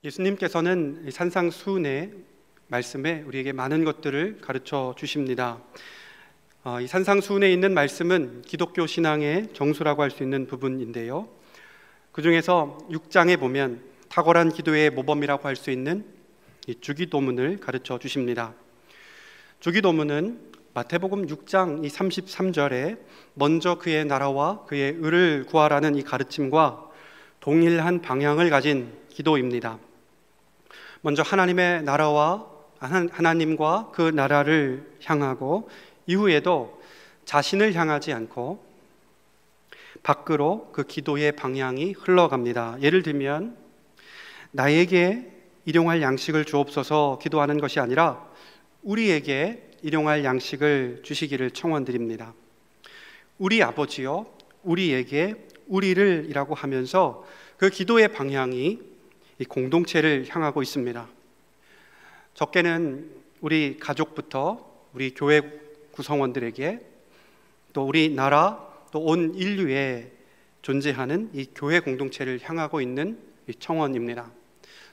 예수님께서는 이 산상수훈의 말씀에 우리에게 많은 것들을 가르쳐 주십니다. 이 산상수훈에 있는 말씀은 기독교 신앙의 정수라고 할 수 있는 부분인데요, 그 중에서 6장에 보면 탁월한 기도의 모범이라고 할 수 있는 이 주기도문을 가르쳐 주십니다. 주기도문은 마태복음 6장 이 33절에 먼저 그의 나라와 그의 의를 구하라는 이 가르침과 동일한 방향을 가진 기도입니다. 먼저 하나님의 나라와 하나님과 그 나라를 향하고, 이후에도 자신을 향하지 않고 밖으로 그 기도의 방향이 흘러갑니다. 예를 들면 나에게 일용할 양식을 주옵소서 기도하는 것이 아니라 우리에게 일용할 양식을 주시기를 청원드립니다. 우리 아버지여 우리에게 우리를 이라고 하면서 그 기도의 방향이 이 공동체를 향하고 있습니다. 적게는 우리 가족부터 우리 교회 구성원들에게, 또 우리 나라, 또 온 인류에 존재하는 이 교회 공동체를 향하고 있는 이 청원입니다.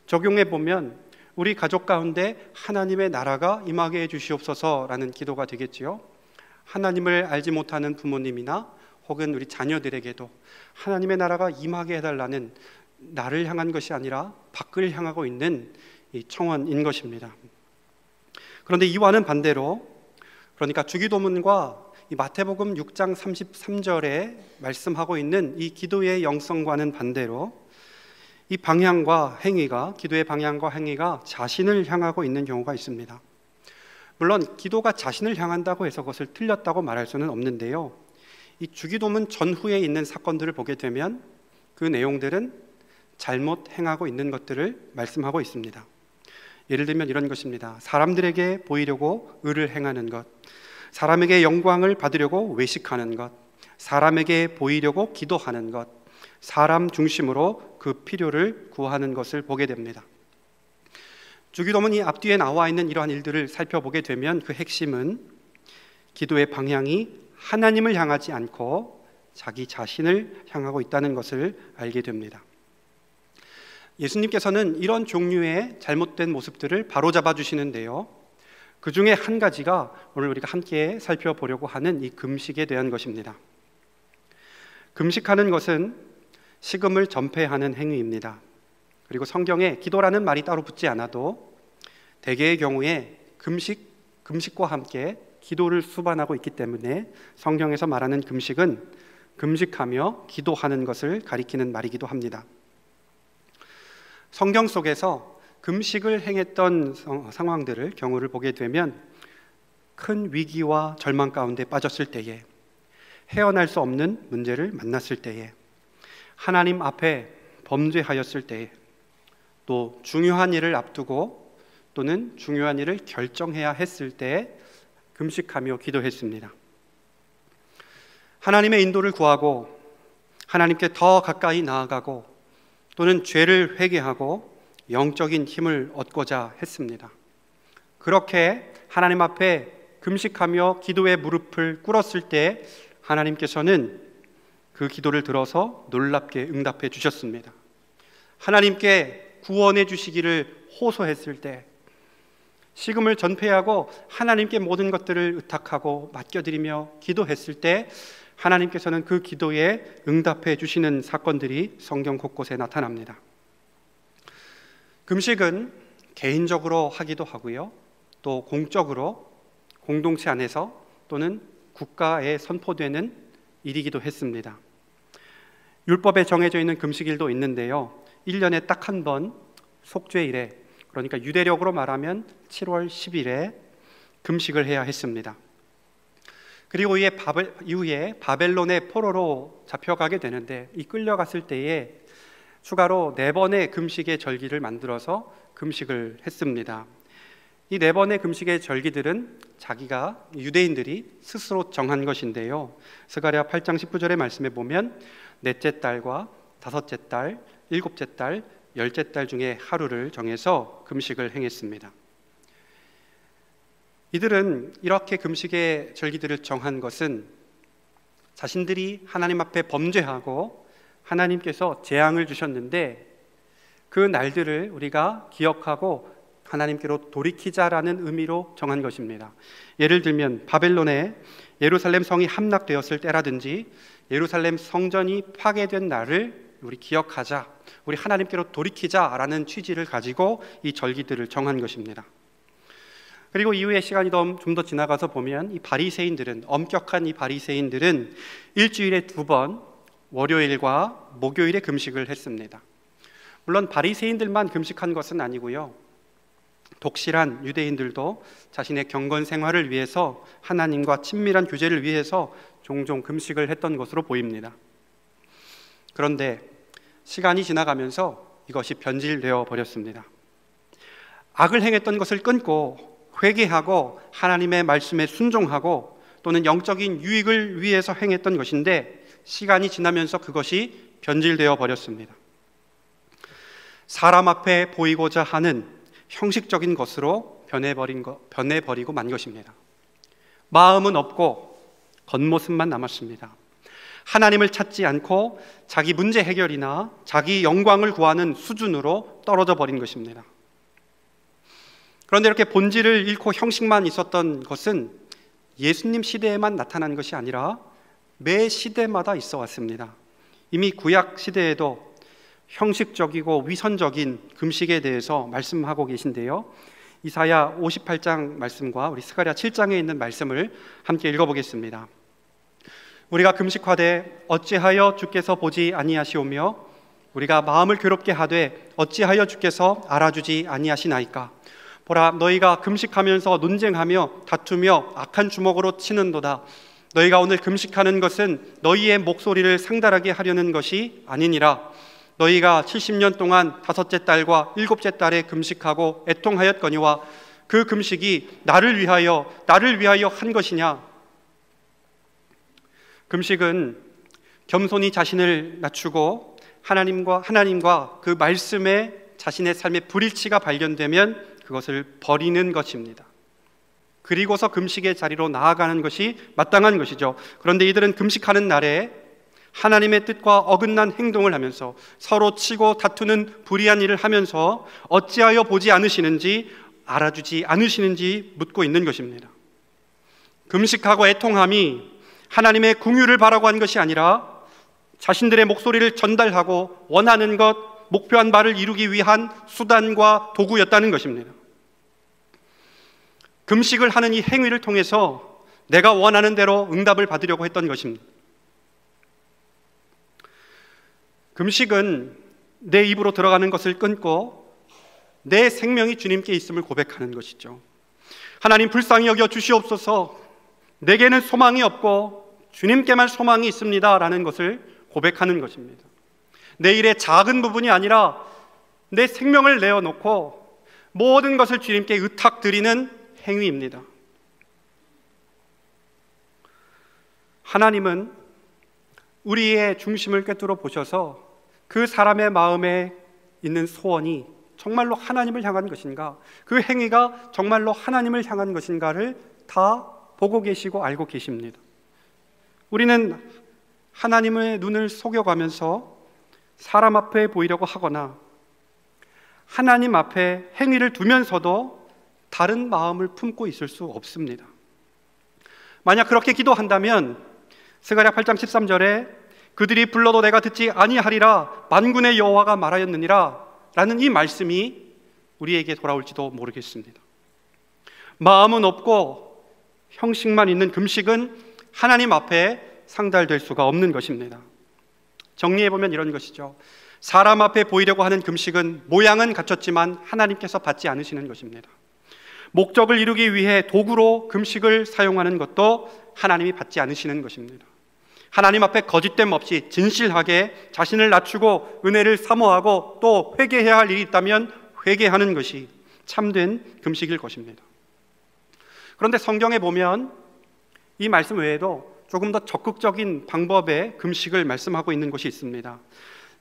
적용해 보면 우리 가족 가운데 하나님의 나라가 임하게 해 주시옵소서라는 기도가 되겠지요. 하나님을 알지 못하는 부모님이나 혹은 우리 자녀들에게도 하나님의 나라가 임하게 해달라는, 나를 향한 것이 아니라 밖을 향하고 있는 이 청원인 것입니다. 그런데 이와는 반대로, 그러니까 주기도문과 이 마태복음 6장 33절에 말씀하고 있는 이 기도의 영성과는 반대로 이 방향과 행위가, 기도의 방향과 행위가 자신을 향하고 있는 경우가 있습니다. 물론 기도가 자신을 향한다고 해서 그것을 틀렸다고 말할 수는 없는데요, 이 주기도문 전후에 있는 사건들을 보게 되면 그 내용들은 잘못 행하고 있는 것들을 말씀하고 있습니다. 예를 들면 이런 것입니다. 사람들에게 보이려고 의를 행하는 것, 사람에게 영광을 받으려고 외식하는 것, 사람에게 보이려고 기도하는 것, 사람 중심으로 그 필요를 구하는 것을 보게 됩니다. 주기도문 이 앞뒤에 나와 있는 이러한 일들을 살펴보게 되면 그 핵심은 기도의 방향이 하나님을 향하지 않고 자기 자신을 향하고 있다는 것을 알게 됩니다. 예수님께서는 이런 종류의 잘못된 모습들을 바로잡아 주시는데요, 그 중에 한 가지가 오늘 우리가 함께 살펴보려고 하는 이 금식에 대한 것입니다. 금식하는 것은 식음을 전폐하는 행위입니다. 그리고 성경에 기도라는 말이 따로 붙지 않아도 대개의 경우에 금식과 함께 기도를 수반하고 있기 때문에 성경에서 말하는 금식은 금식하며 기도하는 것을 가리키는 말이기도 합니다. 성경 속에서 금식을 행했던 상황들을, 경우를 보게 되면 큰 위기와 절망 가운데 빠졌을 때에, 헤어날 수 없는 문제를 만났을 때에, 하나님 앞에 범죄하였을 때에, 또 중요한 일을 앞두고 또는 중요한 일을 결정해야 했을 때에 금식하며 기도했습니다. 하나님의 인도를 구하고 하나님께 더 가까이 나아가고 또는 죄를 회개하고 영적인 힘을 얻고자 했습니다. 그렇게 하나님 앞에 금식하며 기도의 무릎을 꿇었을 때 하나님께서는 그 기도를 들어서 놀랍게 응답해 주셨습니다. 하나님께 구원해 주시기를 호소했을 때, 식음을 전폐하고 하나님께 모든 것들을 의탁하고 맡겨드리며 기도했을 때 하나님께서는 그 기도에 응답해 주시는 사건들이 성경 곳곳에 나타납니다. 금식은 개인적으로 하기도 하고요, 또 공적으로 공동체 안에서 또는 국가에 선포되는 일이기도 했습니다. 율법에 정해져 있는 금식일도 있는데요, 1년에 딱 한 번 속죄일에, 그러니까 유대력으로 말하면 7월 10일에 금식을 해야 했습니다. 그리고 이후에 바벨론의 포로로 잡혀가게 되는데, 이 끌려갔을 때에 추가로 4번의 금식의 절기를 만들어서 금식을 했습니다. 이 4번의 금식의 절기들은 자기가, 유대인들이 스스로 정한 것인데요, 스가랴 8장 19절의 말씀에 보면 넷째 달과 다섯째 달, 일곱째 달, 열째 달 중에 하루를 정해서 금식을 행했습니다. 이들은 이렇게 금식의 절기들을 정한 것은 자신들이 하나님 앞에 범죄하고 하나님께서 재앙을 주셨는데 그 날들을 우리가 기억하고 하나님께로 돌이키자라는 의미로 정한 것입니다. 예를 들면 바벨론에 예루살렘 성이 함락되었을 때라든지 예루살렘 성전이 파괴된 날을 우리 기억하자, 우리 하나님께로 돌이키자라는 취지를 가지고 이 절기들을 정한 것입니다. 그리고 이후에 시간이 좀 더 지나가서 보면 이 바리새인들은, 엄격한 이 바리새인들은 일주일에 2번 월요일과 목요일에 금식을 했습니다. 물론 바리새인들만 금식한 것은 아니고요, 독실한 유대인들도 자신의 경건 생활을 위해서, 하나님과 친밀한 교제를 위해서 종종 금식을 했던 것으로 보입니다. 그런데 시간이 지나가면서 이것이 변질되어 버렸습니다. 악을 행했던 것을 끊고 회개하고 하나님의 말씀에 순종하고 또는 영적인 유익을 위해서 행했던 것인데, 시간이 지나면서 그것이 변질되어 버렸습니다. 사람 앞에 보이고자 하는 형식적인 것으로 변해버리고 만 것입니다. 마음은 없고 겉모습만 남았습니다. 하나님을 찾지 않고 자기 문제 해결이나 자기 영광을 구하는 수준으로 떨어져 버린 것입니다. 그런데 이렇게 본질을 잃고 형식만 있었던 것은 예수님 시대에만 나타난 것이 아니라 매 시대마다 있어 왔습니다. 이미 구약 시대에도 형식적이고 위선적인 금식에 대해서 말씀하고 계신데요, 이사야 58장 말씀과 우리 스가랴 7장에 있는 말씀을 함께 읽어보겠습니다. 우리가 금식하되 어찌하여 주께서 보지 아니하시오며 우리가 마음을 괴롭게 하되 어찌하여 주께서 알아주지 아니하시나이까. 보라, 너희가 금식하면서 논쟁하며 다투며 악한 주먹으로 치는도다. 너희가 오늘 금식하는 것은 너희의 목소리를 상달하게 하려는 것이 아니니라. 너희가 70년 동안 5째 달과 7째 달에 금식하고 애통하였거니와 그 금식이 나를 위하여 한 것이냐. 금식은 겸손히 자신을 낮추고 하나님과 그 말씀에 자신의 삶의 불일치가 발견되면 그것을 버리는 것입니다. 그리고서 금식의 자리로 나아가는 것이 마땅한 것이죠. 그런데 이들은 금식하는 날에 하나님의 뜻과 어긋난 행동을 하면서 서로 치고 다투는 불의한 일을 하면서 어찌하여 보지 않으시는지, 알아주지 않으시는지 묻고 있는 것입니다. 금식하고 애통함이 하나님의 긍휼을 바라고 한 것이 아니라 자신들의 목소리를 전달하고 원하는 것, 목표한 바를 이루기 위한 수단과 도구였다는 것입니다. 금식을 하는 이 행위를 통해서 내가 원하는 대로 응답을 받으려고 했던 것입니다. 금식은 내 입으로 들어가는 것을 끊고 내 생명이 주님께 있음을 고백하는 것이죠. 하나님, 불쌍히 여겨 주시옵소서. 내게는 소망이 없고 주님께만 소망이 있습니다 라는 것을 고백하는 것입니다. 내 일의 작은 부분이 아니라 내 생명을 내어놓고 모든 것을 주님께 의탁드리는 행위입니다. 하나님은 우리의 중심을 꿰뚫어 보셔서 그 사람의 마음에 있는 소원이 정말로 하나님을 향한 것인가, 그 행위가 정말로 하나님을 향한 것인가를 다 보고 계시고 알고 계십니다. 우리는 하나님의 눈을 속여가면서 사람 앞에 보이려고 하거나 하나님 앞에 행위를 두면서도 다른 마음을 품고 있을 수 없습니다. 만약 그렇게 기도한다면 스가랴 8장 13절에 그들이 불러도 내가 듣지 아니하리라 만군의 여호와가 말하였느니라 라는 이 말씀이 우리에게 돌아올지도 모르겠습니다. 마음은 없고 형식만 있는 금식은 하나님 앞에 상달될 수가 없는 것입니다. 정리해보면 이런 것이죠. 사람 앞에 보이려고 하는 금식은 모양은 갖췄지만 하나님께서 받지 않으시는 것입니다. 목적을 이루기 위해 도구로 금식을 사용하는 것도 하나님이 받지 않으시는 것입니다. 하나님 앞에 거짓됨 없이 진실하게 자신을 낮추고 은혜를 사모하고 또 회개해야 할 일이 있다면 회개하는 것이 참된 금식일 것입니다. 그런데 성경에 보면 이 말씀 외에도 조금 더 적극적인 방법의 금식을 말씀하고 있는 것이 있습니다.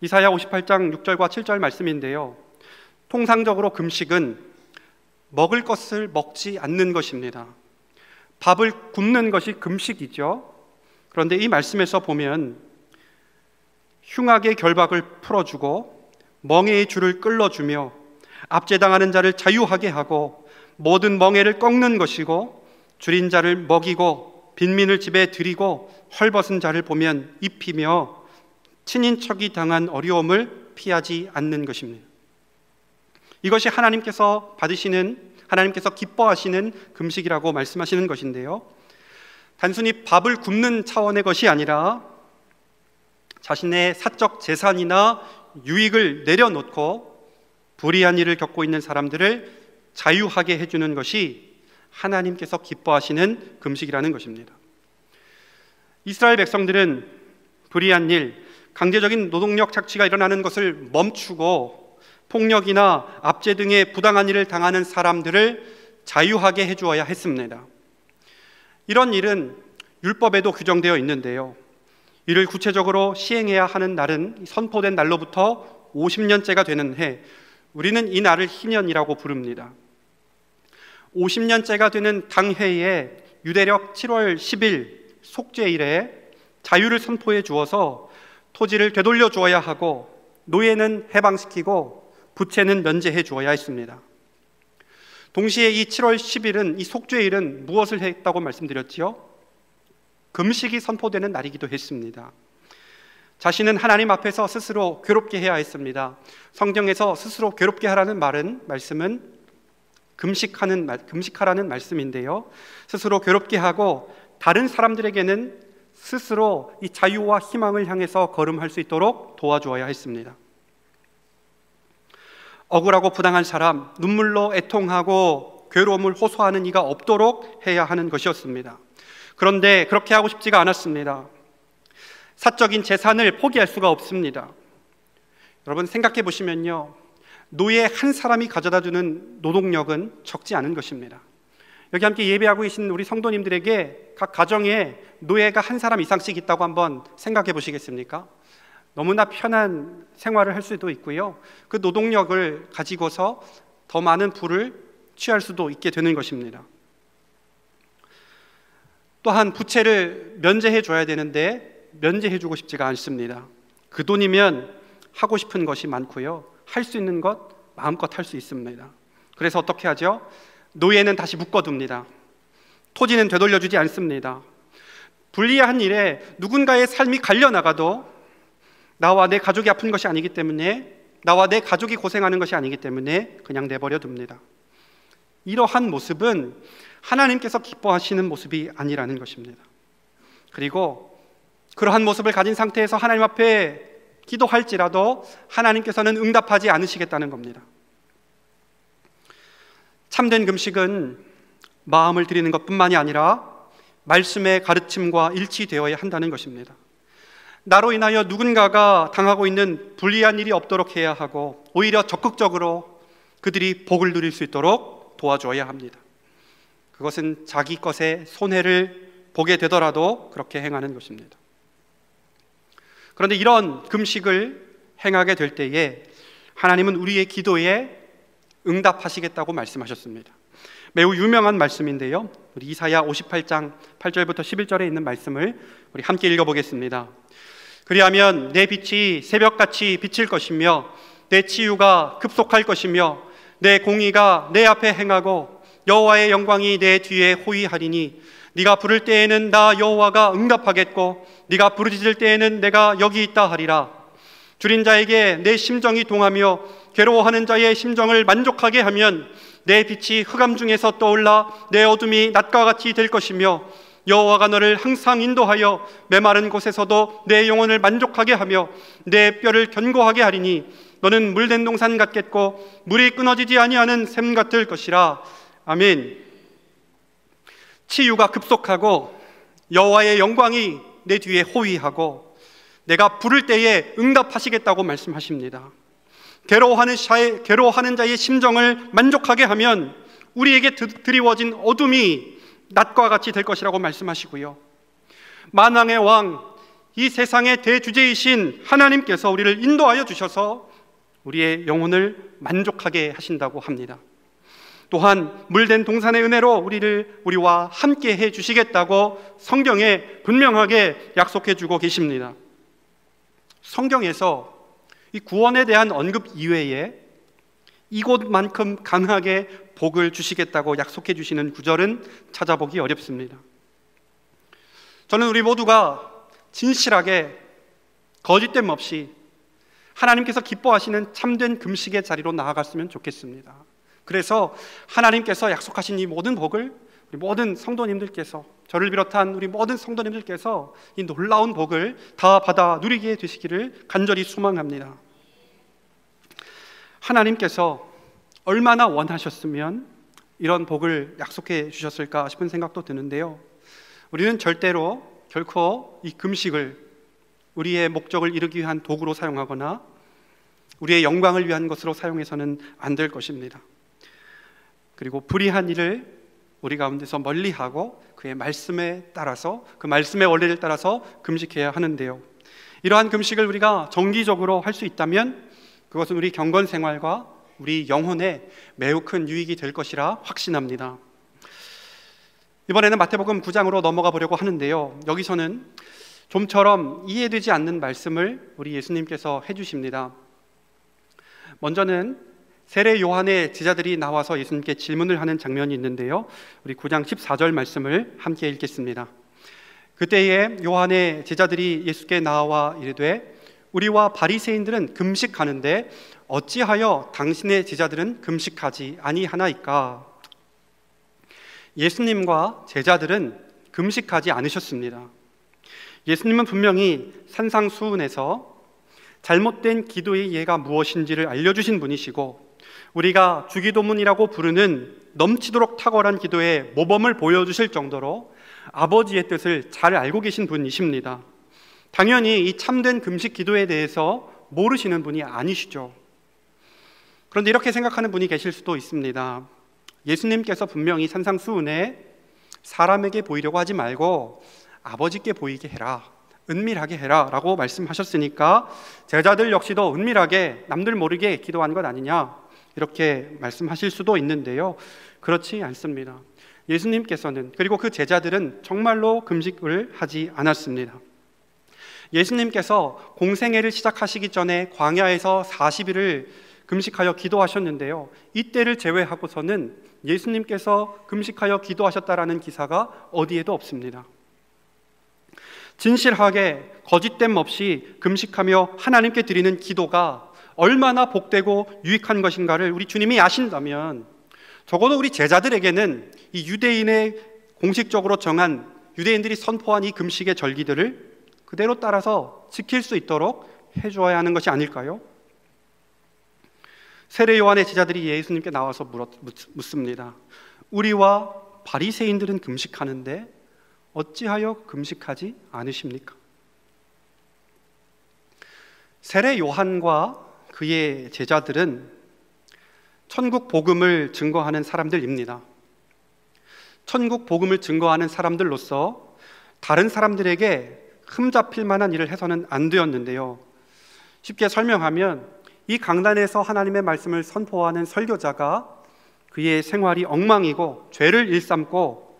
이사야 58장 6절과 7절 말씀인데요, 통상적으로 금식은 먹을 것을 먹지 않는 것입니다. 밥을 굶는 것이 금식이죠. 그런데 이 말씀에서 보면 흉악의 결박을 풀어주고 멍에의 줄을 끌어주며 압제당하는 자를 자유하게 하고 모든 멍에를 꺾는 것이고 줄인 자를 먹이고 빈민을 집에 들이고 헐벗은 자를 보면 입히며 친인척이 당한 어려움을 피하지 않는 것입니다. 이것이 하나님께서 기뻐하시는 금식이라고 말씀하시는 것인데요, 단순히 밥을 굶는 차원의 것이 아니라 자신의 사적 재산이나 유익을 내려놓고 불의한 일을 겪고 있는 사람들을 자유하게 해주는 것이 하나님께서 기뻐하시는 금식이라는 것입니다. 이스라엘 백성들은 불의한 일, 강제적인 노동력 착취가 일어나는 것을 멈추고 폭력이나 압제 등의 부당한 일을 당하는 사람들을 자유하게 해주어야 했습니다. 이런 일은 율법에도 규정되어 있는데요, 이를 구체적으로 시행해야 하는 날은 선포된 날로부터 50년째가 되는 해, 우리는 이 날을 희년이라고 부릅니다. 50년째가 되는 당해에 유대력 7월 10일 속죄일에 자유를 선포해 주어서 토지를 되돌려 주어야 하고 노예는 해방시키고 부채는 면제해 주어야 했습니다. 동시에 이 7월 10일은, 이 속죄일은 무엇을 했다고 말씀드렸지요? 금식이 선포되는 날이기도 했습니다. 자신은 하나님 앞에서 스스로 괴롭게 해야 했습니다. 성경에서 스스로 괴롭게 하라는 말씀은 금식하라는 말씀인데요, 스스로 괴롭게 하고 다른 사람들에게는 스스로 이 자유와 희망을 향해서 걸음할 수 있도록 도와주어야 했습니다. 억울하고 부당한 사람, 눈물로 애통하고 괴로움을 호소하는 이가 없도록 해야 하는 것이었습니다. 그런데 그렇게 하고 싶지가 않았습니다. 사적인 재산을 포기할 수가 없습니다. 여러분 생각해 보시면요, 노예 한 사람이 가져다 주는 노동력은 적지 않은 것입니다. 여기 함께 예배하고 계신 우리 성도님들에게 각 가정에 노예가 한 사람 이상씩 있다고 한번 생각해 보시겠습니까? 너무나 편한 생활을 할 수도 있고요, 그 노동력을 가지고서 더 많은 부를 취할 수도 있게 되는 것입니다. 또한 부채를 면제해 줘야 되는데 면제해 주고 싶지가 않습니다. 그 돈이면 하고 싶은 것이 많고요, 할 수 있는 것 마음껏 할 수 있습니다. 그래서 어떻게 하죠? 노예는 다시 묶어둡니다. 토지는 되돌려주지 않습니다. 불리한 일에 누군가의 삶이 갈려나가도 나와 내 가족이 아픈 것이 아니기 때문에, 나와 내 가족이 고생하는 것이 아니기 때문에 그냥 내버려 둡니다. 이러한 모습은 하나님께서 기뻐하시는 모습이 아니라는 것입니다. 그리고 그러한 모습을 가진 상태에서 하나님 앞에 기도할지라도 하나님께서는 응답하지 않으시겠다는 겁니다. 참된 금식은 마음을 드리는 것뿐만이 아니라 말씀의 가르침과 일치되어야 한다는 것입니다. 나로 인하여 누군가가 당하고 있는 불리한 일이 없도록 해야 하고, 오히려 적극적으로 그들이 복을 누릴 수 있도록 도와줘야 합니다. 그것은 자기 것에 손해를 보게 되더라도 그렇게 행하는 것입니다. 그런데 이런 금식을 행하게 될 때에 하나님은 우리의 기도에 응답하시겠다고 말씀하셨습니다. 매우 유명한 말씀인데요, 우리 이사야 58장 8절부터 11절에 있는 말씀을 우리 함께 읽어보겠습니다. 그리하면 내 빛이 새벽같이 비칠 것이며 내 치유가 급속할 것이며 내 공의가 내 앞에 행하고 여호와의 영광이 내 뒤에 호위하리니 네가 부를 때에는 나 여호와가 응답하겠고 네가 부르짖을 때에는 내가 여기 있다 하리라. 줄인 자에게 내 심정이 동하며 괴로워하는 자의 심정을 만족하게 하면 내 빛이 흑암 중에서 떠올라 내 어둠이 낮과 같이 될 것이며 여호와가 너를 항상 인도하여 메마른 곳에서도 내 영혼을 만족하게 하며 내 뼈를 견고하게 하리니 너는 물된 동산 같겠고 물이 끊어지지 아니하는 샘 같을 것이라. 아멘. 치유가 급속하고 여호와의 영광이 내 뒤에 호위하고 내가 부를 때에 응답하시겠다고 말씀하십니다. 괴로워하는 자의 심정을 만족하게 하면 우리에게 드리워진 어둠이 낮과 같이 될 것이라고 말씀하시고요, 만왕의 왕, 이 세상의 대주제이신 하나님께서 우리를 인도하여 주셔서 우리의 영혼을 만족하게 하신다고 합니다. 또한 물된 동산의 은혜로 우리와 함께 해 주시겠다고 성경에 분명하게 약속해 주고 계십니다. 성경에서 이 구원에 대한 언급 이외에 이곳만큼 강하게 복을 주시겠다고 약속해 주시는 구절은 찾아보기 어렵습니다. 저는 우리 모두가 진실하게 거짓됨 없이 하나님께서 기뻐하시는 참된 금식의 자리로 나아갔으면 좋겠습니다. 그래서 하나님께서 약속하신 이 모든 복을 우리 모든 성도님들께서, 저를 비롯한 우리 모든 성도님들께서 이 놀라운 복을 다 받아 누리게 되시기를 간절히 소망합니다. 하나님께서 얼마나 원하셨으면 이런 복을 약속해 주셨을까 싶은 생각도 드는데요, 우리는 결코 이 금식을 우리의 목적을 이루기 위한 도구로 사용하거나 우리의 영광을 위한 것으로 사용해서는 안 될 것입니다. 그리고 불의한 일을 우리 가운데서 멀리하고 그의 말씀에 따라서, 그 말씀의 원리를 따라서 금식해야 하는데요, 이러한 금식을 우리가 정기적으로 할 수 있다면 그것은 우리 경건 생활과 우리 영혼에 매우 큰 유익이 될 것이라 확신합니다. 이번에는 마태복음 9장으로 넘어가 보려고 하는데요, 여기서는 좀처럼 이해되지 않는 말씀을 우리 예수님께서 해주십니다. 먼저는 세례 요한의 제자들이 나와서 예수님께 질문을 하는 장면이 있는데요, 우리 9장 14절 말씀을 함께 읽겠습니다. 그때에 요한의 제자들이 예수께 나와 이르되 우리와 바리새인들은 금식하는데 어찌하여 당신의 제자들은 금식하지 아니하나이까? 예수님과 제자들은 금식하지 않으셨습니다. 예수님은 분명히 산상수훈에서 잘못된 기도의 예가 무엇인지를 알려주신 분이시고, 우리가 주기도문이라고 부르는 넘치도록 탁월한 기도의 모범을 보여주실 정도로 아버지의 뜻을 잘 알고 계신 분이십니다. 당연히 이 참된 금식 기도에 대해서 모르시는 분이 아니시죠. 그런데 이렇게 생각하는 분이 계실 수도 있습니다. 예수님께서 분명히 산상수훈에 사람에게 보이려고 하지 말고 아버지께 보이게 해라, 은밀하게 해라 라고 말씀하셨으니까 제자들 역시도 은밀하게 남들 모르게 기도한 것 아니냐, 이렇게 말씀하실 수도 있는데요, 그렇지 않습니다. 예수님께서는, 그리고 그 제자들은 정말로 금식을 하지 않았습니다. 예수님께서 공생애를 시작하시기 전에 광야에서 40일을 금식하여 기도하셨는데요, 이때를 제외하고서는 예수님께서 금식하여 기도하셨다라는 기사가 어디에도 없습니다. 진실하게 거짓됨 없이 금식하며 하나님께 드리는 기도가 얼마나 복되고 유익한 것인가를 우리 주님이 아신다면 적어도 우리 제자들에게는 이 유대인의 공식적으로 정한, 유대인들이 선포한 이 금식의 절기들을 그대로 따라서 지킬 수 있도록 해주어야 하는 것이 아닐까요? 세례 요한의 제자들이 예수님께 나와서 묻습니다. 우리와 바리새인들은 금식하는데 어찌하여 금식하지 않으십니까? 세례 요한과 그의 제자들은 천국 복음을 증거하는 사람들입니다. 천국 복음을 증거하는 사람들로서 다른 사람들에게 흠잡힐 만한 일을 해서는 안 되었는데요, 쉽게 설명하면 이 강단에서 하나님의 말씀을 선포하는 설교자가 그의 생활이 엉망이고 죄를 일삼고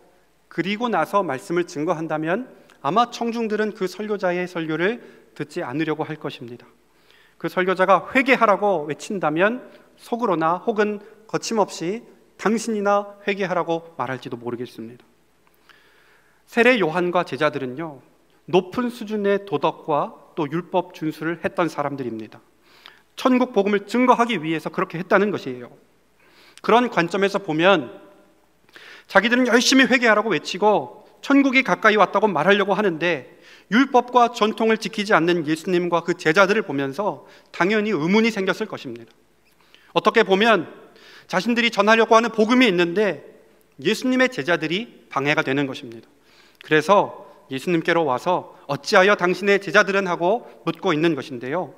그리고 나서 말씀을 증거한다면 아마 청중들은 그 설교자의 설교를 듣지 않으려고 할 것입니다. 그 설교자가 회개하라고 외친다면 속으로나 혹은 거침없이 당신이나 회개하라고 말할지도 모르겠습니다. 세례 요한과 제자들은요, 높은 수준의 도덕과 또 율법 준수를 했던 사람들입니다. 천국 복음을 증거하기 위해서 그렇게 했다는 것이에요. 그런 관점에서 보면 자기들은 열심히 회개하라고 외치고 천국이 가까이 왔다고 말하려고 하는데 율법과 전통을 지키지 않는 예수님과 그 제자들을 보면서 당연히 의문이 생겼을 것입니다. 어떻게 보면 자신들이 전하려고 하는 복음이 있는데 예수님의 제자들이 방해가 되는 것입니다. 그래서 예수님께로 와서 어찌하여 당신의 제자들은 하고 묻고 있는 것인데요,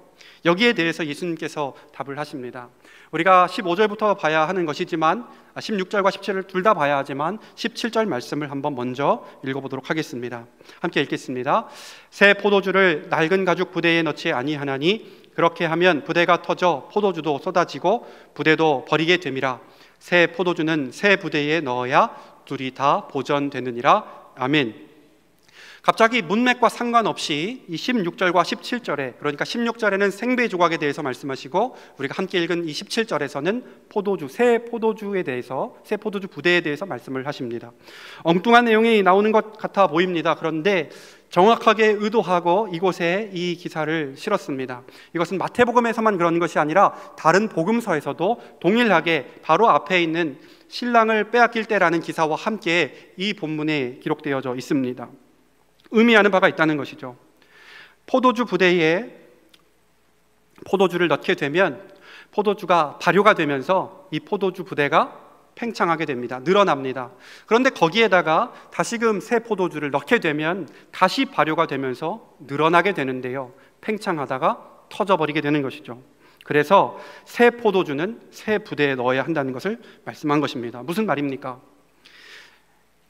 여기에 대해서 예수님께서 답을 하십니다. 우리가 15절부터 봐야 하는 것이지만 16절과 17절을 둘 다 봐야 하지만 17절 말씀을 한번 먼저 읽어보도록 하겠습니다. 함께 읽겠습니다. 새 포도주를 낡은 가죽 부대에 넣지 아니하나니 그렇게 하면 부대가 터져 포도주도 쏟아지고 부대도 버리게 됨이라. 새 포도주는 새 부대에 넣어야 둘이 다 보전되느니라. 아멘. 갑자기 문맥과 상관없이 이 16절과 17절에, 그러니까 16절에는 생배 조각에 대해서 말씀하시고 우리가 함께 읽은 이 17절에서는 포도주, 새 포도주에 대해서, 새 포도주 부대에 대해서 말씀을 하십니다. 엉뚱한 내용이 나오는 것 같아 보입니다. 그런데 정확하게 의도하고 이곳에 이 기사를 실었습니다. 이것은 마태복음에서만 그런 것이 아니라 다른 복음서에서도 동일하게 바로 앞에 있는 신랑을 빼앗길 때라는 기사와 함께 이 본문에 기록되어져 있습니다. 의미하는 바가 있다는 것이죠. 포도주 부대에 포도주를 넣게 되면 포도주가 발효가 되면서 이 포도주 부대가 팽창하게 됩니다. 늘어납니다. 그런데 거기에다가 다시금 새 포도주를 넣게 되면 다시 발효가 되면서 늘어나게 되는데요, 팽창하다가 터져버리게 되는 것이죠. 그래서 새 포도주는 새 부대에 넣어야 한다는 것을 말씀한 것입니다. 무슨 말입니까?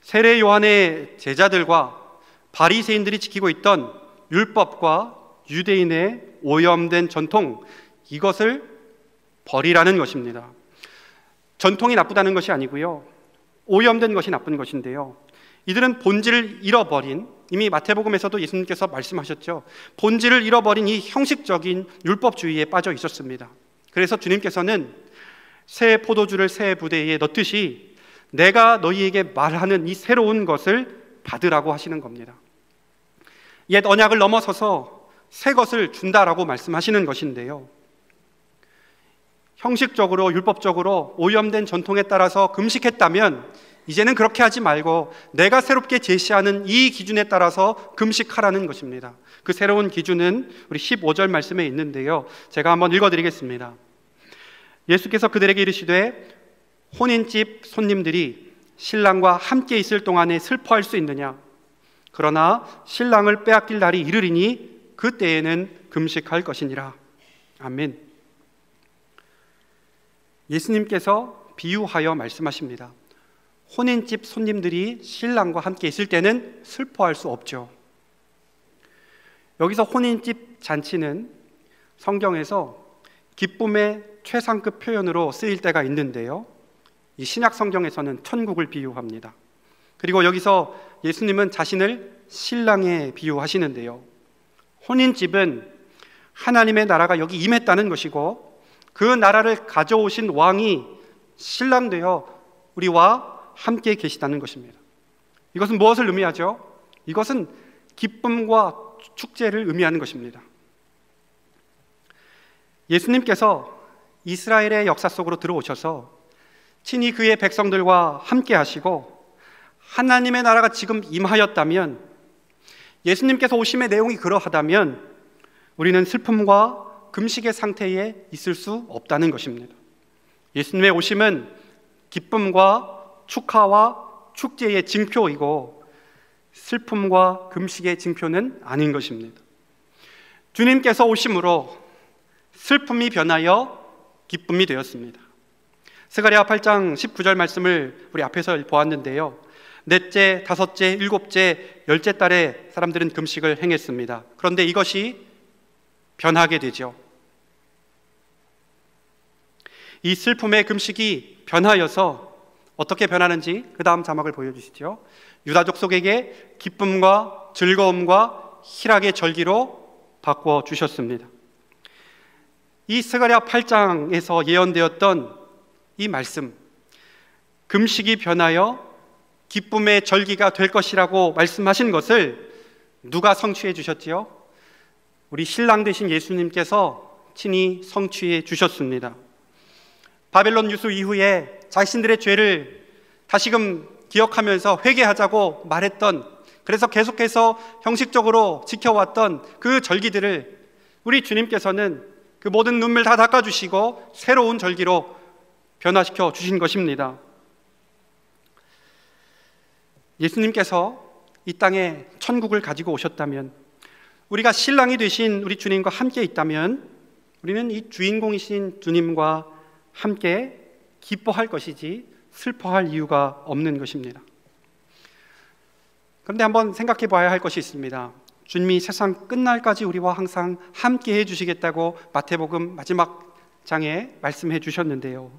세례 요한의 제자들과 바리새인들이 지키고 있던 율법과 유대인의 오염된 전통, 이것을 버리라는 것입니다. 전통이 나쁘다는 것이 아니고요, 오염된 것이 나쁜 것인데요, 이들은 본질을 잃어버린, 이미 마태복음에서도 예수님께서 말씀하셨죠. 본질을 잃어버린 이 형식적인 율법주의에 빠져 있었습니다. 그래서 주님께서는 새 포도주를 새 부대에 넣듯이 내가 너희에게 말하는 이 새로운 것을 받으라고 하시는 겁니다. 옛 언약을 넘어서서 새 것을 준다라고 말씀하시는 것인데요, 형식적으로 율법적으로 오염된 전통에 따라서 금식했다면 이제는 그렇게 하지 말고 내가 새롭게 제시하는 이 기준에 따라서 금식하라는 것입니다. 그 새로운 기준은 우리 15절 말씀에 있는데요, 제가 한번 읽어드리겠습니다. 예수께서 그들에게 이르시되 혼인집 손님들이 신랑과 함께 있을 동안에 슬퍼할 수 있느냐? 그러나 신랑을 빼앗길 날이 이르리니 그때에는 금식할 것이니라. 아멘. 예수님께서 비유하여 말씀하십니다. 혼인집 손님들이 신랑과 함께 있을 때는 슬퍼할 수 없죠. 여기서 혼인집 잔치는 성경에서 기쁨의 최상급 표현으로 쓰일 때가 있는데요, 이 신약 성경에서는 천국을 비유합니다. 그리고 여기서 예수님은 자신을 신랑에 비유하시는데요, 혼인집은 하나님의 나라가 여기 임했다는 것이고 그 나라를 가져오신 왕이 신랑 되어 우리와 함께 계시다는 것입니다. 이것은 무엇을 의미하죠? 이것은 기쁨과 축제를 의미하는 것입니다. 예수님께서 이스라엘의 역사 속으로 들어오셔서 친히 그의 백성들과 함께 하시고 하나님의 나라가 지금 임하였다면, 예수님께서 오심의 내용이 그러하다면 우리는 슬픔과 금식의 상태에 있을 수 없다는 것입니다. 예수님의 오심은 기쁨과 축하와 축제의 징표이고 슬픔과 금식의 징표는 아닌 것입니다. 주님께서 오심으로 슬픔이 변하여 기쁨이 되었습니다. 스가랴 8장 19절 말씀을 우리 앞에서 보았는데요, 넷째, 다섯째, 일곱째, 열째 달에 사람들은 금식을 행했습니다. 그런데 이것이 변하게 되죠. 이 슬픔의 금식이 변하여서 어떻게 변하는지 그 다음 자막을 보여주시죠. 유다족 속에게 기쁨과 즐거움과 희락의 절기로 바꿔 주셨습니다. 이 스가랴 8장에서 예언되었던 이 말씀, 금식이 변하여 기쁨의 절기가 될 것이라고 말씀하신 것을 누가 성취해 주셨지요? 우리 신랑 되신 예수님께서 친히 성취해 주셨습니다. 바벨론 유수 이후에 자신들의 죄를 다시금 기억하면서 회개하자고 말했던, 그래서 계속해서 형식적으로 지켜왔던 그 절기들을 우리 주님께서는 그 모든 눈물 다 닦아주시고 새로운 절기로 변화시켜 주신 것입니다. 예수님께서 이 땅에 천국을 가지고 오셨다면, 우리가 신랑이 되신 우리 주님과 함께 있다면 우리는 이 주인공이신 주님과 함께 기뻐할 것이지 슬퍼할 이유가 없는 것입니다. 그런데 한번 생각해 봐야 할 것이 있습니다. 주님이 세상 끝날까지 우리와 항상 함께 해주시겠다고 마태복음 마지막 장에 말씀해 주셨는데요,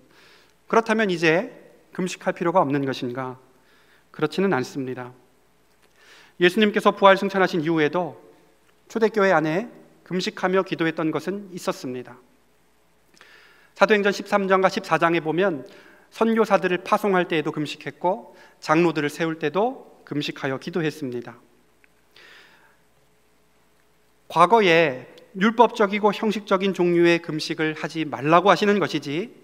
그렇다면 이제 금식할 필요가 없는 것인가? 그렇지는 않습니다. 예수님께서 부활 승천하신 이후에도 초대교회 안에 금식하며 기도했던 것은 있었습니다. 사도행전 13장과 14장에 보면 선교사들을 파송할 때에도 금식했고 장로들을 세울 때도 금식하여 기도했습니다. 과거에 율법적이고 형식적인 종류의 금식을 하지 말라고 하시는 것이지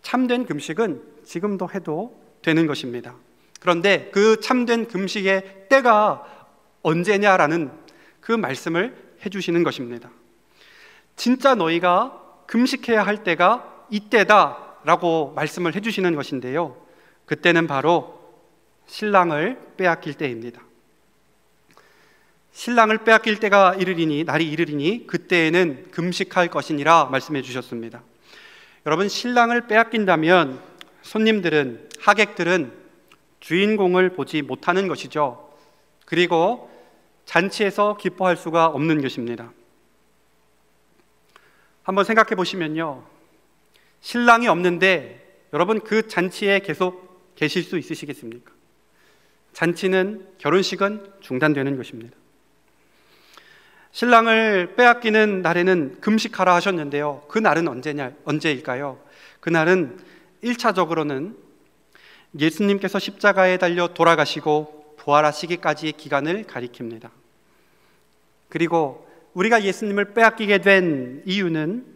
참된 금식은 지금도 해도 되는 것입니다. 그런데 그 참된 금식의 때가 언제냐라는 그 말씀을 해주시는 것입니다. 진짜 너희가 금식해야 할 때가 이때다라고 말씀을 해주시는 것인데요, 그때는 바로 신랑을 빼앗길 때입니다. 신랑을 빼앗길 때가 날이 이르리니 그때에는 금식할 것이니라 말씀해 주셨습니다. 여러분, 신랑을 빼앗긴다면 손님들은, 하객들은 주인공을 보지 못하는 것이죠. 그리고 잔치에서 기뻐할 수가 없는 것입니다. 한번 생각해 보시면요, 신랑이 없는데 여러분 그 잔치에 계속 계실 수 있으시겠습니까? 잔치는, 결혼식은 중단되는 것입니다. 신랑을 빼앗기는 날에는 금식하라 하셨는데요, 그 날은 언제일까요? 그날은 1차적으로는 예수님께서 십자가에 달려 돌아가시고 부활하시기까지의 기간을 가리킵니다. 그리고 우리가 예수님을 빼앗기게 된 이유는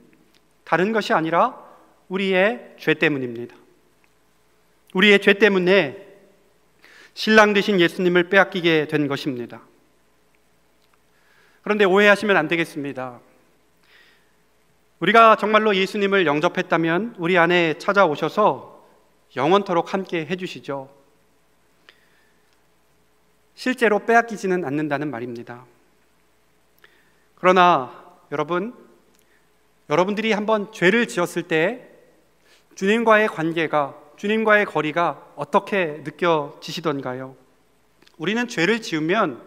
다른 것이 아니라 우리의 죄 때문입니다. 우리의 죄 때문에 신랑 되신 예수님을 빼앗기게 된 것입니다. 그런데 오해하시면 안 되겠습니다. 우리가 정말로 예수님을 영접했다면 우리 안에 찾아오셔서 영원토록 함께 해주시죠. 실제로 빼앗기지는 않는다는 말입니다. 그러나 여러분들이 한번 죄를 지었을 때 주님과의 관계가, 주님과의 거리가 어떻게 느껴지시던가요? 우리는 죄를 지으면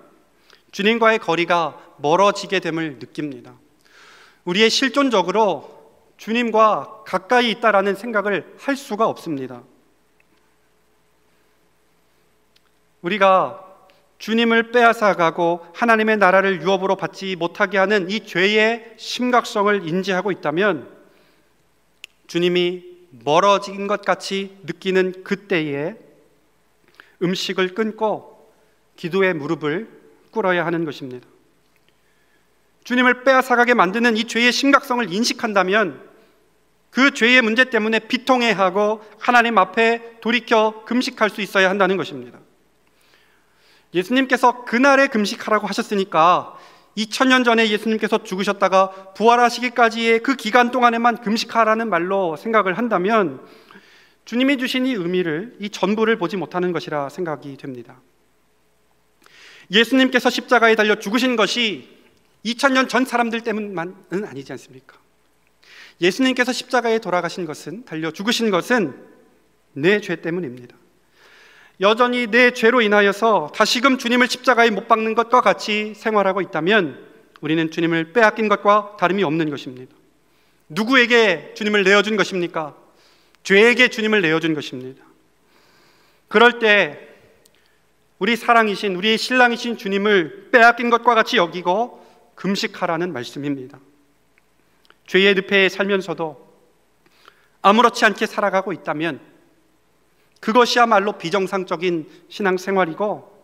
주님과의 거리가 멀어지게 됨을 느낍니다. 우리의 실존적으로 주님과 가까이 있다라는 생각을 할 수가 없습니다. 우리가 주님을 빼앗아가고 하나님의 나라를 유업으로 받지 못하게 하는 이 죄의 심각성을 인지하고 있다면 주님이 멀어진 것 같이 느끼는 그때에 음식을 끊고 기도의 무릎을 꿇어야 하는 것입니다. 주님을 빼앗아가게 만드는 이 죄의 심각성을 인식한다면 그 죄의 문제 때문에 비통해하고 하나님 앞에 돌이켜 금식할 수 있어야 한다는 것입니다. 예수님께서 그날에 금식하라고 하셨으니까 2000년 전에 예수님께서 죽으셨다가 부활하시기까지의 그 기간 동안에만 금식하라는 말로 생각을 한다면 주님이 주신 이 의미를, 이 전부를 보지 못하는 것이라 생각이 됩니다. 예수님께서 십자가에 달려 죽으신 것이 2000년 전 사람들 때문만은 아니지 않습니까? 예수님께서 십자가에 돌아가신 것은, 달려 죽으신 것은 내 죄 때문입니다. 여전히 내 죄로 인하여서 다시금 주님을 십자가에 못 박는 것과 같이 생활하고 있다면 우리는 주님을 빼앗긴 것과 다름이 없는 것입니다. 누구에게 주님을 내어준 것입니까? 죄에게 주님을 내어준 것입니다. 그럴 때 우리 사랑이신, 우리의 신랑이신 주님을 빼앗긴 것과 같이 여기고 금식하라는 말씀입니다. 죄의 늪에 살면서도 아무렇지 않게 살아가고 있다면 그것이야말로 비정상적인 신앙생활이고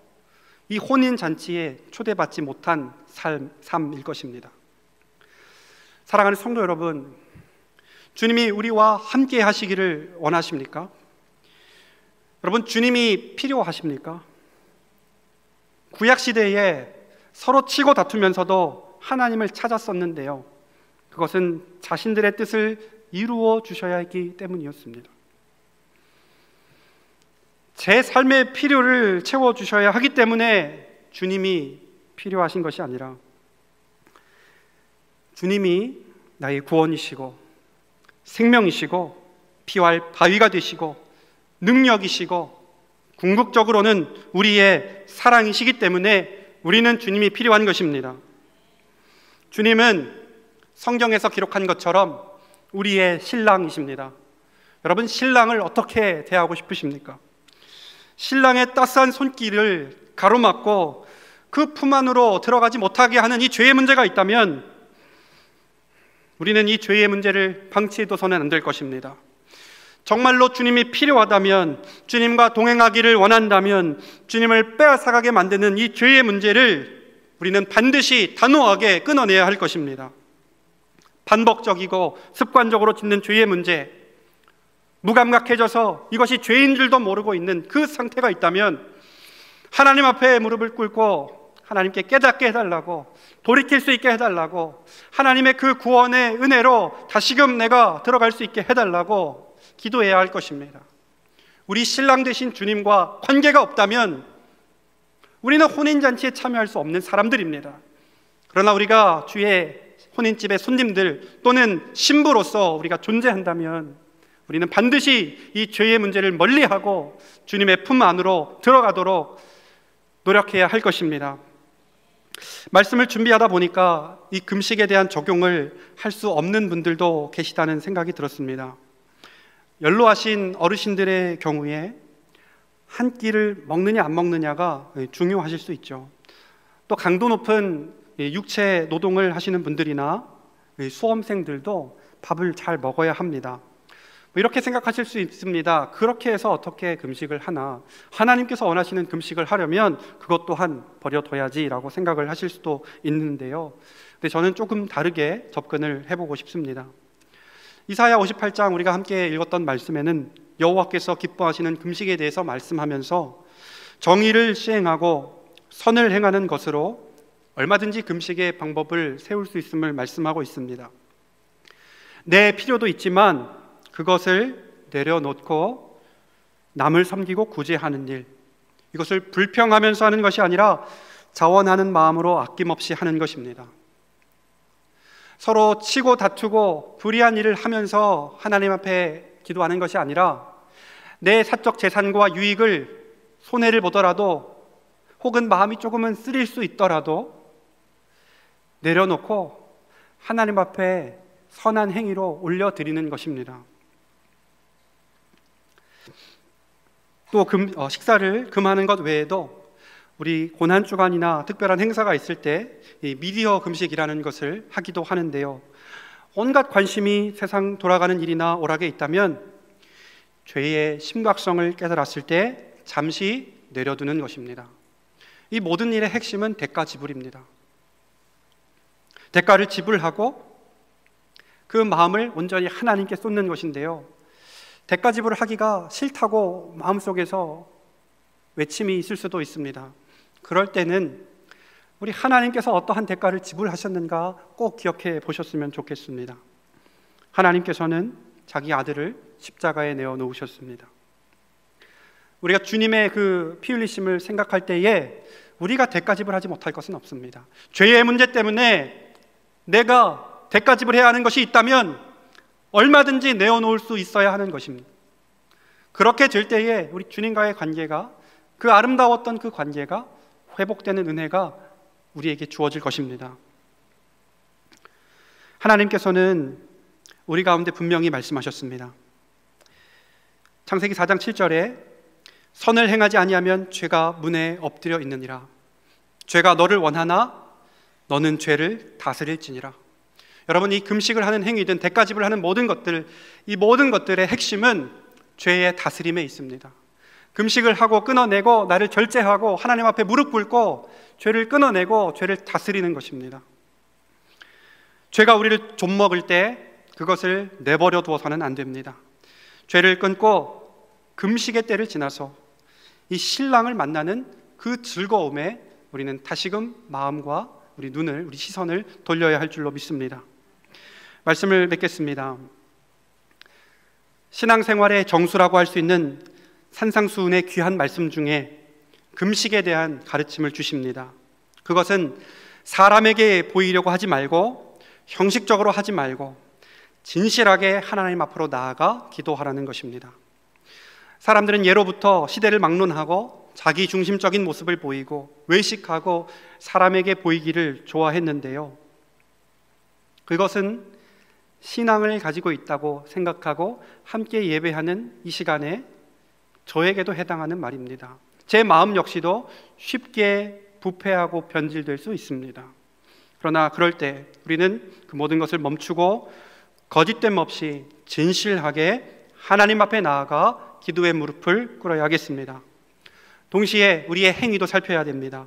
이 혼인잔치에 초대받지 못한 삶일 것입니다. 사랑하는 성도 여러분, 주님이 우리와 함께 하시기를 원하십니까? 여러분, 주님이 필요하십니까? 구약시대에 서로 치고 다투면서도 하나님을 찾았었는데요, 그것은 자신들의 뜻을 이루어 주셔야 했기 때문이었습니다. 제 삶의 필요를 채워주셔야 하기 때문에 주님이 필요하신 것이 아니라 주님이 나의 구원이시고 생명이시고 피할 바위가 되시고 능력이시고 궁극적으로는 우리의 사랑이시기 때문에 우리는 주님이 필요한 것입니다. 주님은 성경에서 기록한 것처럼 우리의 신랑이십니다. 여러분, 신랑을 어떻게 대하고 싶으십니까? 신랑의 따스한 손길을 가로막고 그 품 안으로 들어가지 못하게 하는 이 죄의 문제가 있다면 우리는 이 죄의 문제를 방치해둬서는 안 될 것입니다. 정말로 주님이 필요하다면, 주님과 동행하기를 원한다면 주님을 빼앗아가게 만드는 이 죄의 문제를 우리는 반드시 단호하게 끊어내야 할 것입니다. 반복적이고 습관적으로 짓는 죄의 문제, 무감각해져서 이것이 죄인 줄도 모르고 있는 그 상태가 있다면 하나님 앞에 무릎을 꿇고 하나님께 깨닫게 해달라고, 돌이킬 수 있게 해달라고, 하나님의 그 구원의 은혜로 다시금 내가 들어갈 수 있게 해달라고 기도해야 할 것입니다. 우리 신랑 되신 주님과 관계가 없다면 우리는 혼인잔치에 참여할 수 없는 사람들입니다. 그러나 우리가 주의 혼인집의 손님들 또는 신부로서 우리가 존재한다면 우리는 반드시 이 죄의 문제를 멀리하고 주님의 품 안으로 들어가도록 노력해야 할 것입니다. 말씀을 준비하다 보니까 이 금식에 대한 적용을 할 수 없는 분들도 계시다는 생각이 들었습니다. 연로하신 어르신들의 경우에 한 끼를 먹느냐 안 먹느냐가 중요하실 수 있죠. 또 강도 높은 육체 노동을 하시는 분들이나 수험생들도 밥을 잘 먹어야 합니다. 이렇게 생각하실 수 있습니다. 그렇게 해서 어떻게 금식을 하나, 하나님께서 원하시는 금식을 하려면 그것 또한 버려둬야지라고 생각을 하실 수도 있는데요. 근데 저는 조금 다르게 접근을 해보고 싶습니다. 이사야 58장 우리가 함께 읽었던 말씀에는 여호와께서 기뻐하시는 금식에 대해서 말씀하면서 정의를 시행하고 선을 행하는 것으로 얼마든지 금식의 방법을 세울 수 있음을 말씀하고 있습니다. 내 필요도 있지만 그것을 내려놓고 남을 섬기고 구제하는 일, 이것을 불평하면서 하는 것이 아니라 자원하는 마음으로 아낌없이 하는 것입니다. 서로 치고 다투고 불의한 일을 하면서 하나님 앞에 기도하는 것이 아니라 내 사적 재산과 유익을 손해를 보더라도 혹은 마음이 조금은 쓰릴 수 있더라도 내려놓고 하나님 앞에 선한 행위로 올려드리는 것입니다. 또 식사를 금하는 것 외에도 우리 고난주간이나 특별한 행사가 있을 때 이 미디어 금식이라는 것을 하기도 하는데요. 온갖 관심이 세상 돌아가는 일이나 오락에 있다면 죄의 심각성을 깨달았을 때 잠시 내려두는 것입니다. 이 모든 일의 핵심은 대가 지불입니다. 대가를 지불하고 그 마음을 온전히 하나님께 쏟는 것인데요. 대가 지불을 하기가 싫다고 마음속에서 외침이 있을 수도 있습니다. 그럴 때는 우리 하나님께서 어떠한 대가를 지불하셨는가 꼭 기억해 보셨으면 좋겠습니다. 하나님께서는 자기 아들을 십자가에 내어 놓으셨습니다. 우리가 주님의 그 피 흘리심을 생각할 때에 우리가 대가 지불하지 못할 것은 없습니다. 죄의 문제 때문에 내가 대가 지불해야 하는 것이 있다면 얼마든지 내어놓을 수 있어야 하는 것입니다. 그렇게 될 때에 우리 주님과의 관계가, 그 아름다웠던 그 관계가 회복되는 은혜가 우리에게 주어질 것입니다. 하나님께서는 우리 가운데 분명히 말씀하셨습니다. 창세기 4장 7절에 선을 행하지 아니하면 죄가 문에 엎드려 있느니라. 죄가 너를 원하나 너는 죄를 다스릴지니라. 여러분, 이 금식을 하는 행위든 대가 지불을 하는 모든 것들, 이 모든 것들의 핵심은 죄의 다스림에 있습니다. 금식을 하고 끊어내고 나를 절제하고 하나님 앞에 무릎 꿇고 죄를 끊어내고 죄를 다스리는 것입니다. 죄가 우리를 좀먹을 때 그것을 내버려 두어서는 안 됩니다. 죄를 끊고 금식의 때를 지나서 이 신랑을 만나는 그 즐거움에 우리는 다시금 마음과 우리 눈을, 우리 시선을 돌려야 할 줄로 믿습니다. 말씀을 맺겠습니다. 신앙생활의 정수라고 할 수 있는 산상수훈의 귀한 말씀 중에 금식에 대한 가르침을 주십니다. 그것은 사람에게 보이려고 하지 말고 형식적으로 하지 말고 진실하게 하나님 앞으로 나아가 기도하라는 것입니다. 사람들은 예로부터 시대를 막론하고 자기 중심적인 모습을 보이고 외식하고 사람에게 보이기를 좋아했는데요. 그것은 신앙을 가지고 있다고 생각하고 함께 예배하는 이 시간에 저에게도 해당하는 말입니다. 제 마음 역시도 쉽게 부패하고 변질될 수 있습니다. 그러나 그럴 때 우리는 그 모든 것을 멈추고 거짓됨 없이 진실하게 하나님 앞에 나아가 기도의 무릎을 꿇어야 하겠습니다. 동시에 우리의 행위도 살펴야 됩니다.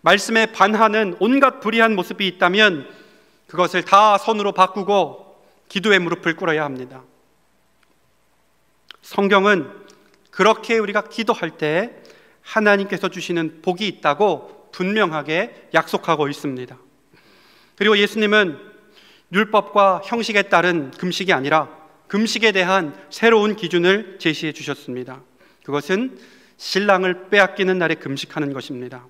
말씀에 반하는 온갖 불의한 모습이 있다면 그것을 다 선으로 바꾸고 기도의 무릎을 꿇어야 합니다. 성경은 그렇게 우리가 기도할 때 하나님께서 주시는 복이 있다고 분명하게 약속하고 있습니다. 그리고 예수님은 율법과 형식에 따른 금식이 아니라 금식에 대한 새로운 기준을 제시해 주셨습니다. 그것은 신랑을 빼앗기는 날에 금식하는 것입니다.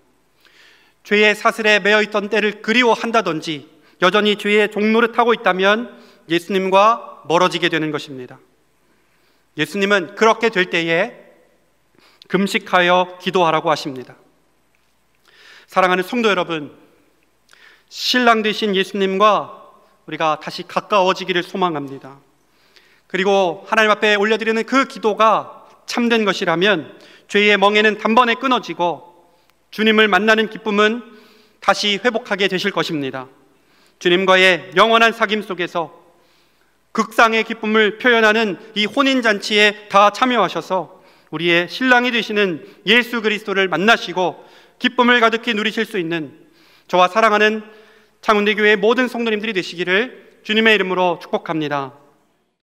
죄의 사슬에 매여 있던 때를 그리워한다든지 여전히 죄의 종노릇 하고 있다면 예수님과 멀어지게 되는 것입니다. 예수님은 그렇게 될 때에 금식하여 기도하라고 하십니다. 사랑하는 성도 여러분, 신랑 되신 예수님과 우리가 다시 가까워지기를 소망합니다. 그리고 하나님 앞에 올려드리는 그 기도가 참된 것이라면 죄의 멍에는 단번에 끊어지고 주님을 만나는 기쁨은 다시 회복하게 되실 것입니다. 주님과의 영원한 사귐 속에서 극상의 기쁨을 표현하는 이 혼인잔치에 다 참여하셔서 우리의 신랑이 되시는 예수 그리스도를 만나시고 기쁨을 가득히 누리실 수 있는 저와 사랑하는 창운대교회의 모든 성도님들이 되시기를 주님의 이름으로 축복합니다.